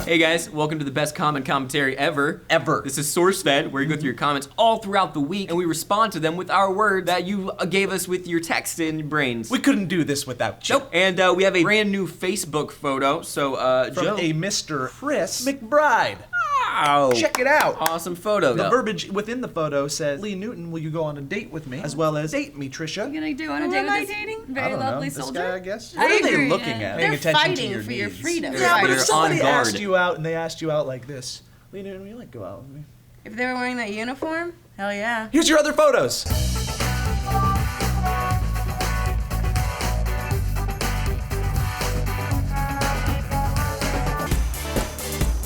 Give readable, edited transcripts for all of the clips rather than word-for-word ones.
Hey guys, welcome to the best commentary ever. This is SourceFed, where you go through your comments all throughout the week, and we respond to them with our word that you gave us with your text and your brains. We couldn't do this without you. Nope. And we have a brand new Facebook photo. So, From Joe. a Mr. Chris McBride. Wow. Check it out. Awesome photo. The verbiage within the photo says, Lee Newton, will you go on a date with me? As well as, date me, Trisha. You're gonna do on a date with this very lovely this soldier? guy, I guess. I What are they agree, looking yeah. at? They're Paying attention to fighting your for your needs. freedom. Yeah, but They're if somebody on guard. asked you out and they asked you out like this, Lee Newton, will you like go out with me? If they were wearing that uniform, hell yeah. Here's your other photos.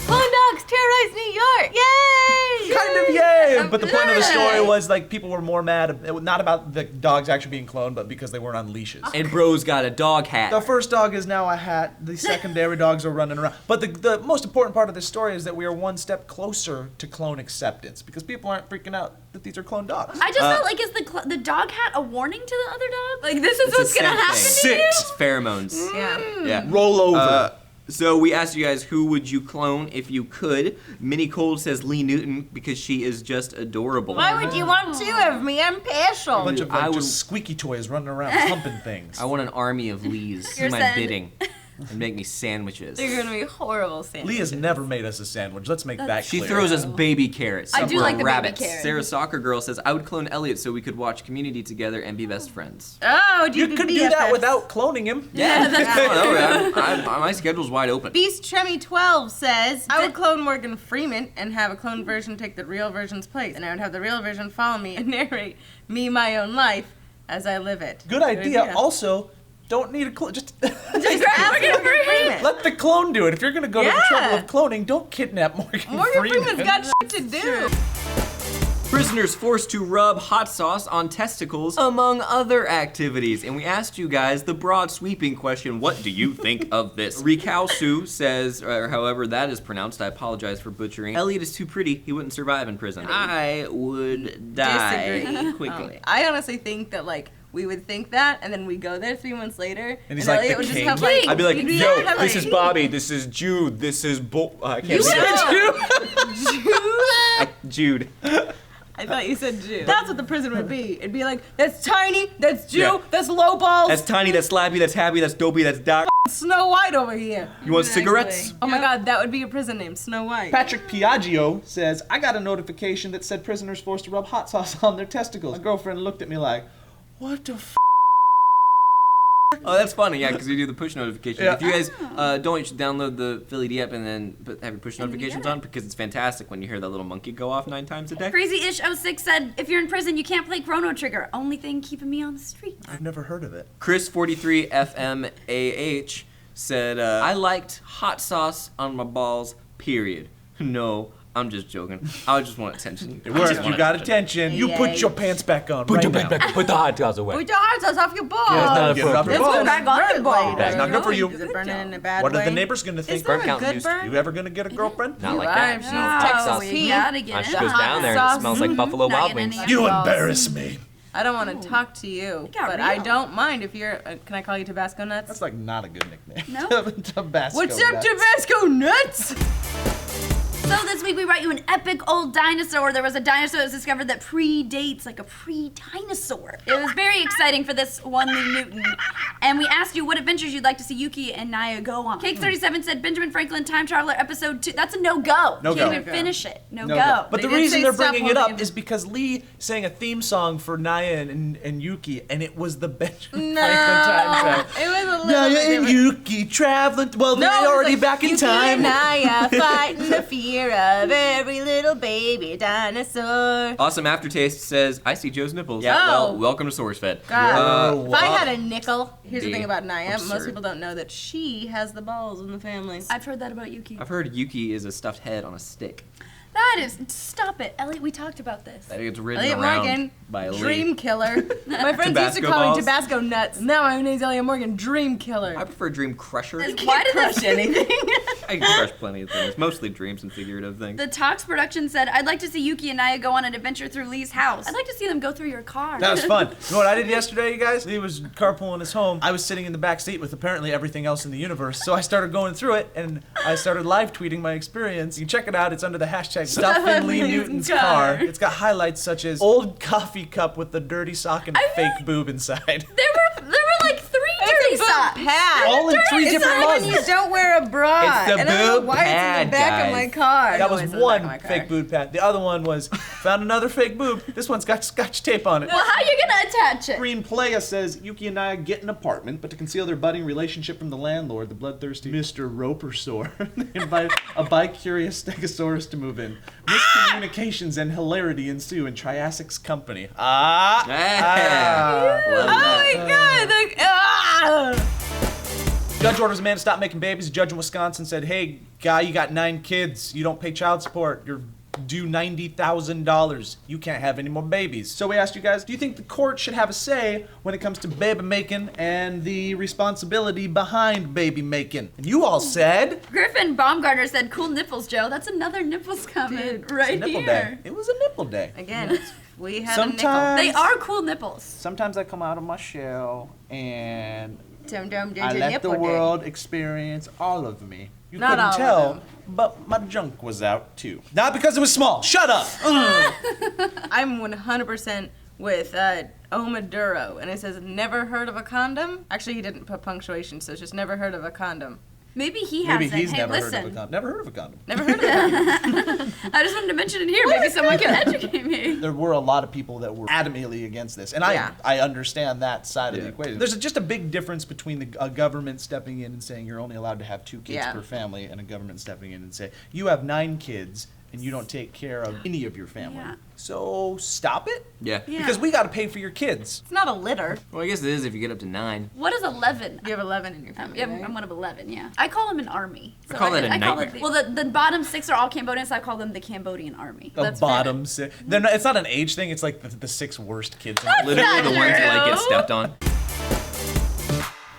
Clone dogs terrorize New York! Yay! Kind of yay! I'm But the point of the good. story was like people were more mad, not about the dogs actually being cloned, but because they weren't on leashes. And bro's got a dog hat. The first dog is now a hat. The secondary dogs are running around. But the most important part of this story is that we are one step closer to clone acceptance because people aren't freaking out that these are cloned dogs. I just felt like, is the dog hat a warning to the other dog? Like, this is It's what's the gonna same happen thing. to you? It's pheromones. Yeah. Yeah. Roll over. So we asked you guys, who would you clone if you could? Minnie Cold says Lee Newton because she is just adorable. Why would you want two of me? I'm a partial. bunch of I like, would- just squeaky toys running around humping things. I want an army of Lees. Do You're my sad. bidding and make me sandwiches. They're gonna be horrible sandwiches. Lee has never made us a sandwich. Let's make that She clear. throws us baby carrots. I do We're like the baby rabbits. carrots. Sarah Soccer Girl says, I would clone Elliot so we could watch Community together and be best friends. Oh, You could do that without cloning him. Yeah, that's my schedule's wide open. Beast Tremmy 12 says, I would clone Morgan Freeman and have a clone version take the real version's place. And I would have the real version follow me and narrate me my own life as I live it. Good idea. Also, don't need a clone. Just Just ask Morgan Freeman. let the clone do it. If you're gonna go to the Yeah. trouble of cloning, don't kidnap Morgan Freeman. Freeman's got shit to do. Prisoners forced to rub hot sauce on testicles, among other activities. And we asked you guys the broad sweeping question, what do you think of this? Rikao Su says, or however that is pronounced, I apologize for butchering. Elliot is too pretty, he wouldn't survive in prison. I would die Disagree. quickly. I honestly think that we would think that, and then we go there 3 months later, And he's like Elliot the would just king. have like, I'd be like, he'd yo, have, this like- is Bobby, this is Jude, this is I can't You say said Jude. I thought you said Jew. That's what the prison would be. It'd be like, that's Tiny, that's Jew, that's Low Balls, That's tiny, that's slappy, that's happy, that's dopey, that's Doc. Snow White over here. You want cigarettes? Oh my God, that would be a prison name, Snow White. Patrick Piaggio says, I got a notification that said prisoners forced to rub hot sauce on their testicles. My girlfriend looked at me like, what the f? Oh, that's funny, yeah, because we do the push notifications. Yeah. If you guys don't, you should download the VGA app and then have your push notifications on because it's fantastic when you hear that little monkey go off 9 times a day. Crazy-ish06 said, if you're in prison, you can't play Chrono Trigger. Only thing keeping me on the streets. I've never heard of it. Chris43FMAH said, I liked hot sauce on my balls, period. No, I'm just joking. I just want attention. It worked. You got attention. You put your pants back on right now. Put the hot sauce away. Put your hot sauce off your balls. Get it off your That's balls. back on your balls. That's not good for you. Does it burn in a bad What way? are the neighbors gonna think? Is there Burn a count good used- burn? You ever gonna get a girlfriend? Not like You that. are. No, No, Texas. we gotta get She it. goes down there and sauce. it smells like Buffalo Not Wild getting Wings. any. You Balls. embarrass me. I don't want to talk to you, got but I real. don't mind if you're. Can I call you Tabasco Nuts? That's like not a good nickname. No? Tabasco. What's up, nuts. Tabasco Nuts? So this week we brought you an epic old dinosaur. There was a dinosaur that was discovered that predates, like a pre-dinosaur. It was very exciting for this one Lee Newton. And we asked you what adventures you'd like to see Yuki and Naya go on. Cake37 said Benjamin Franklin Time Traveler episode 2. That's a no-go. No Can't go. even finish it. No, No, go. no. But They the did reason say they're stop bringing it holding up it. is because Lee sang a theme song for Naya and Yuki, and it was the Benjamin No, Franklin time travel. it was a little Naya bit and different. Yuki traveling. Well, they're No, it was already like, back in Yuki time. and Naya fighting the fear of every little baby dinosaur. Awesome Aftertaste says, I see Joe's nipples. Yeah. Well, Oh. welcome to SourceFed. God. If I well, had a nickel, here's the be thing about Naya. Most absurd. people don't know that she has the balls in the family. I've heard that about Yuki. I've heard Yuki is a stuffed head on a stick. That is, stop it. Elliot, we talked about this. That gets ridden Elliot around Morgan, by Lee. Dream Killer. My friends used to Tabasco call balls? me Tabasco Nuts. Now my name's Elliot Morgan, Dream Killer. I prefer Dream Crusher. Why did crush that anything? I can crush plenty of things, mostly dreams and figurative things. The Tox production said, I'd like to see Yuki and Naya go on an adventure through Lee's house. I'd like to see them go through your car. That was fun. You know what I did yesterday, you guys? Lee was carpooling us home. I was sitting in the back seat with apparently everything else in the universe. So I started going through it, and I started live tweeting my experience. You can check it out. It's under the hashtag Stuff in Lee Newton's car. It's got highlights such as old coffee cup with the dirty sock and fake boob inside. There were like 3 dirty socks. Pad. All in 3 It's different like when you mugs. don't wear a bra. It's the and I don't know boob why it's in pad, the back of guys. my car. That No, was it's in the back of one my car. fake boob pad. The other one was found another fake boob. This one's got scotch tape on it. Well, how are you gonna attach it? Green Playa says Yuki and I get an apartment, but to conceal their budding relationship from the landlord, the bloodthirsty Mr. Ropersaur, they invite a bi-curious Stegosaurus to move in. Miscommunications and hilarity ensue in Triassic's company. Love Oh that. my god. Judge orders a man to stop making babies. A judge in Wisconsin said, hey, guy, you got 9 kids. You don't pay child support. You're due $90,000. You can't have any more babies. So we asked you guys, do you think the court should have a say when it comes to baby making and the responsibility behind baby making? And you all said... Griffin Baumgartner said, cool nipples, Joe. That's another nipples comment right nipple here. day. It was a nipple day. Again, we have Sometimes- They are cool nipples. Sometimes I come out of my shell and a nickel. I let the world experience all of me. You Not all couldn't of tell, them. but my junk was out too. Not because it was small. Shut up. I'm 100% with Omaduro, and it says never heard of a condom. Actually, he didn't put punctuation, so it's just never heard of a condom. Maybe he Maybe hasn't. he's Hey, never listen. heard of a condom. Never heard of a condom. Never heard of a condom. I just wanted to mention it here. Maybe someone can educate me. There were a lot of people that were adamantly against this, and Yeah. I understand that side of the Yeah. equation. There's just a big difference between a government stepping in and saying you're only allowed to have 2 kids Yeah. per family, and a government stepping in and say you have 9 kids and you don't take care of any of your family. Yeah. So stop it. Yeah. Yeah. Because we got to pay for your kids. It's not a litter. Well, I guess it is if you get up to 9. What is 11? You have 11 in your family. Yeah, right? I'm one of 11, yeah. I call them an army. I call that a call nightmare. it, well, the bottom 6 are all Cambodians, so I call them the Cambodian army. The That's fair. bottom 6. They're not, it's not an age thing. It's like the 6 worst kids. Literally not the ones that like get true. stepped on.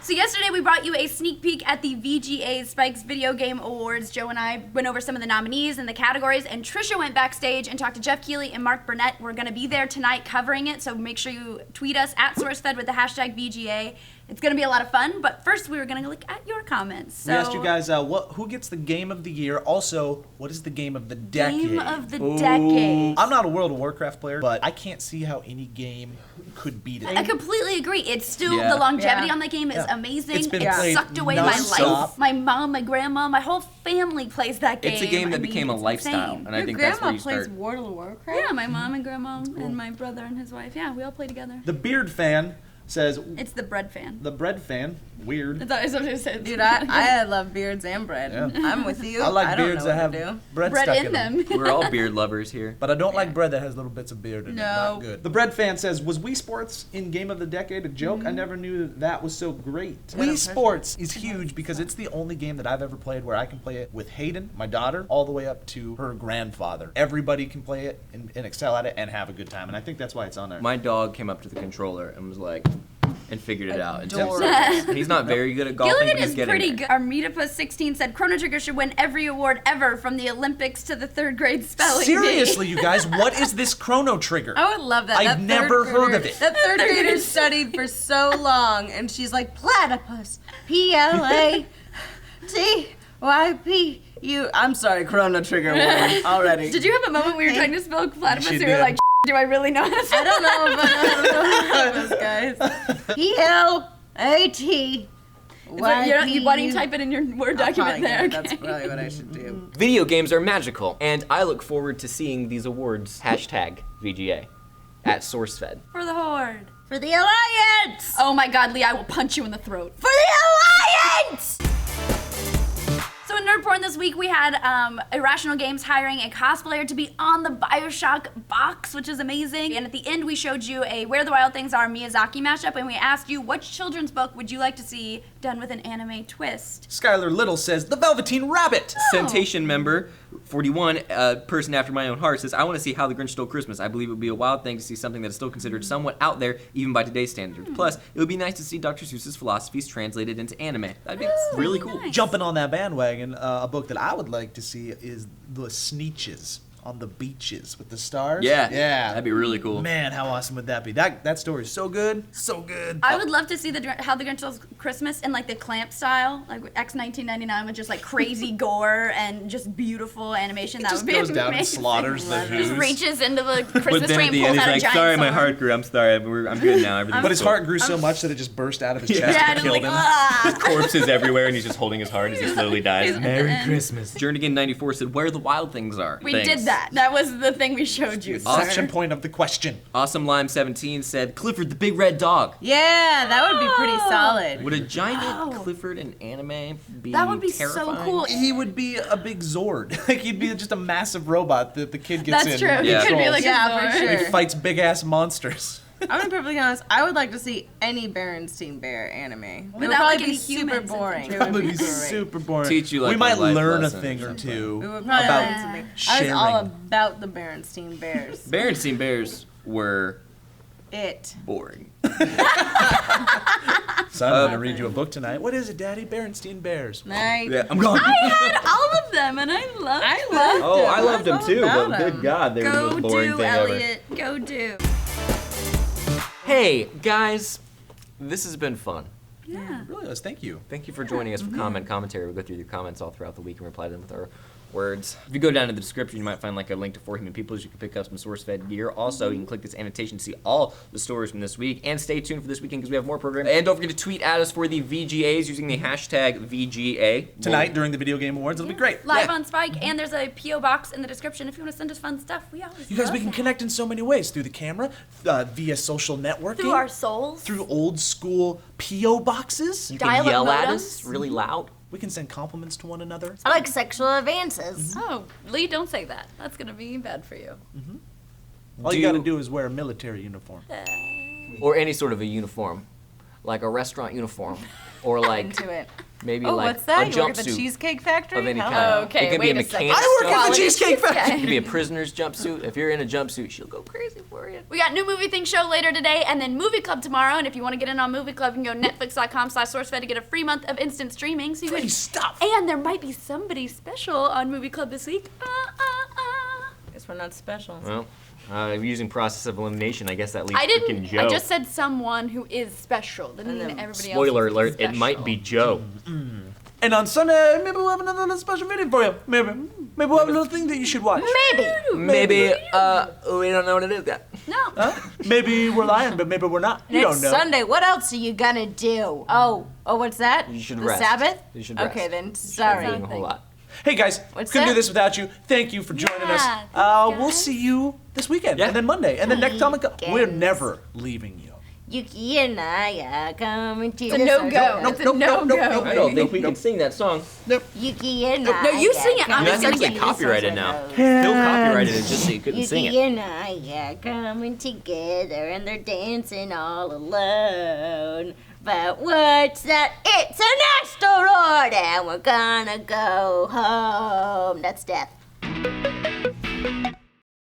So yesterday we brought you a sneak peek at the VGA Spikes Video Game Awards. Joe and I went over some of the nominees and the categories, and Trisha went backstage and talked to Jeff Keighley and Mark Burnett. We're going to be there tonight covering it, so make sure you tweet us at SourceFed with the hashtag VGA. It's going to be a lot of fun, but first we were going to look at your comments. So, We asked you guys who gets the game of the year. Also, what is the game of the decade? Game of the decade. I'm not a World of Warcraft player, but I can't see how any game could beat it. I completely agree. It's still, Yeah. the longevity Yeah. on the game is Yeah. amazing. It's been it played sucked away my nonstop. life. My mom, my grandma, my whole family plays that game. It's a game that I mean, became a it's lifestyle, insane. and I Your think that's where grandma you plays start. World of Warcraft? Yeah, my mom and grandma and my brother and his wife. Yeah, we all play together. The Beard fan says, It's the bread fan. the bread fan, weird. I thought I was said. Dude, I love beards and bread. Yeah. I'm with you. I like don't beards know that what have to do. bread bread stuck in them. We're all beard lovers here. But I don't like bread that has little bits of beard in it. No. Not good. The bread fan says, was Wii Sports in Game of the Decade a joke? I never knew that was so great. Wii impression. Sports is huge because it's the only game that I've ever played where I can play it with Hayden, my daughter, all the way up to her grandfather. Everybody can play it and excel at it and have a good time. And I think that's why it's on there. My dog came up to the controller and was like, and figured it out. And Adorable. he's not very good at golfing, Gilligan but he's is getting pretty there. good. Armitapus16 said Chrono Trigger should win every award ever from the Olympics to the 3rd grade spelling bee. Seriously, you guys, what is this Chrono Trigger? I would love that. I've That never third heard grader- of it. That third grader studied for so long, and she's like, platypus, P-L-A-T-Y-P-U. I'm sorry, Chrono Trigger won already. Did you have a moment where you were trying to spell platypus She and you were did. like, do I really know how to spell I don't know about those guys. P-L-A-T. Why don't you type it in your Word document there? That's Okay. probably what I should do. Video games are magical, and I look forward to seeing these awards. Hashtag VGA at SourceFed. For the Horde. For the Alliance! Oh my god, Lee, I will punch you in the throat. For the Alliance! So in Nerd Porn this week, we had Irrational Games hiring a cosplayer to be on the Bioshock box, which is amazing. And at the end, we showed you a Where the Wild Things Are Miyazaki mashup, and we asked you, what children's book would you like to see done with an anime twist. Skylar Little says, the Velveteen Rabbit. Sentation member 41, person after my own heart, says, I want to see How the Grinch Stole Christmas. I believe it would be a wild thing to see something that is still considered somewhat out there, even by today's standards. Plus, it would be nice to see Dr. Seuss's philosophies translated into anime. That'd be really cool. Nice. Jumping on that bandwagon, a book that I would like to see is The Sneetches on the Beaches with the Stars. Yeah, Yeah. that'd be really cool. Man, how awesome would that be? That story is so good. So good. I would love to see How the Grinch Stole Christmas in like the Clamp style, like X 1999 with just like crazy gore and just beautiful animation. That just would be goes down and amazing. slaughters the Just Who's. reaches into the But Christmas then tree at and the pulls end, he's out a like, giant sorry, my sword. heart grew. I'm sorry. I'm good now. Everything's But his cool. heart grew so much that it just burst out of his chest Yeah, and just killed like, him. ah. Corpses everywhere, and he's just holding his heart as he slowly dies. Merry Christmas. Jernigan 94 said, where the wild things are. We Thanks. did that. That was the thing we showed you. Section point of the question. Awesome Lime 17 said, Clifford the Big Red Dog. Yeah, that would be pretty solid. Would a giant Wow. Clifford in anime be That would be terrifying? so cool. He would be a big Zord. Like, he'd be just a massive robot that the kid gets in. That's true. and He Yeah. could be controls. like Yeah, a for Zord. sure. He fights big-ass monsters. I'm gonna be perfectly honest. I would like to see any Berenstein Bear anime. It would Without, probably like, be any super humans boring. and It That would be great. super boring. Teach you, like, we a might life learn a lesson thing or or something. two We would probably about learn something. I was sharing. all about the Berenstein Bears. Berenstein Bears were It. boring. Son, I'm gonna read you a book tonight. What is it, Daddy? Berenstein Bears. Night. Yeah, I'm gone. I had all of them and I loved I them. loved Oh, them. I loved them was too, all but about good them. God, they were the Go most boring do, thing ever. Elliot. Go do. Hey, guys, this has been fun. Yeah. Really was. Thank you. Thank you for joining us for commentary. We'll go through your comments all throughout the week and reply to them with our words. If you go down to the description, you might find like a link to For Human Peoples. You can pick up some SourceFed gear. Also, you can click this annotation to see all the stories from this week. And stay tuned for this weekend because we have more programming. And don't forget to tweet at us for the VGAs using the hashtag VGA. Tonight during the Video Game Awards, it'll be great. Live Yeah. on Spike, and there's a P.O. box in the description if you want to send us fun stuff. We always You guys, love we can that. connect in so many ways through the camera, via social networking, Through our souls. through old school PO boxes. You can Dial-up yell at modems. us really loud. We can send compliments to one another. I like sexual advances. Oh, Lee, don't say that. That's going to be bad for you. All you gotta do is wear a military uniform. Or any sort of a uniform. Like a restaurant uniform. Or like Into it. maybe Oh, like what's that? a You work at the jumpsuit Cheesecake Factory? of any Hello. kind. Okay, it could be a wait a second. mechanic's I work at the jumpsuit. Cheesecake Factory. It could be a prisoner's jumpsuit. If you're in a jumpsuit, she'll go crazy for you. We got new movie thing show later today, and then movie club tomorrow. And if you want to get in on movie club, you can go netflix.com/sourcefed to get a free month of instant streaming. So you Free can, stuff. and there might be somebody special on movie club this week. Guess we're not special. Well, using process of elimination, I guess that leaves I freaking didn't. Joe. I just said someone who is special. Didn't And mean then everybody Spoiler else. alert, it might be Joe. And on Sunday, maybe we'll have another little special video for you. Maybe we'll have a little thing that you should watch. Maybe. Maybe, we don't know what it is yet. No. Huh? Maybe we're lying, but maybe we're not. You It's don't know. Sunday. What else are you gonna do? Oh, what's that? You should the rest. Sabbath? You should rest. Okay, then Doing sorry. a whole lot. Hey guys, What's couldn't do that? this without you. Thank you for joining Yeah, us. thanks, We'll guys. see you this weekend, Yeah. and then Monday, and then next time. We're Guys. never leaving you. Yuki and I are coming to It's a the no circus. go. It's a no go. I don't think we can sing that song. Yuki and I. No, you are sing it. I'm coming just gonna to get the copyrighted circus. now. He'll copyrighted it just so you couldn't sing Yuki it. and I are coming together, and they're dancing all alone. But what's that? It's an asteroid, and we're gonna go home. That's death.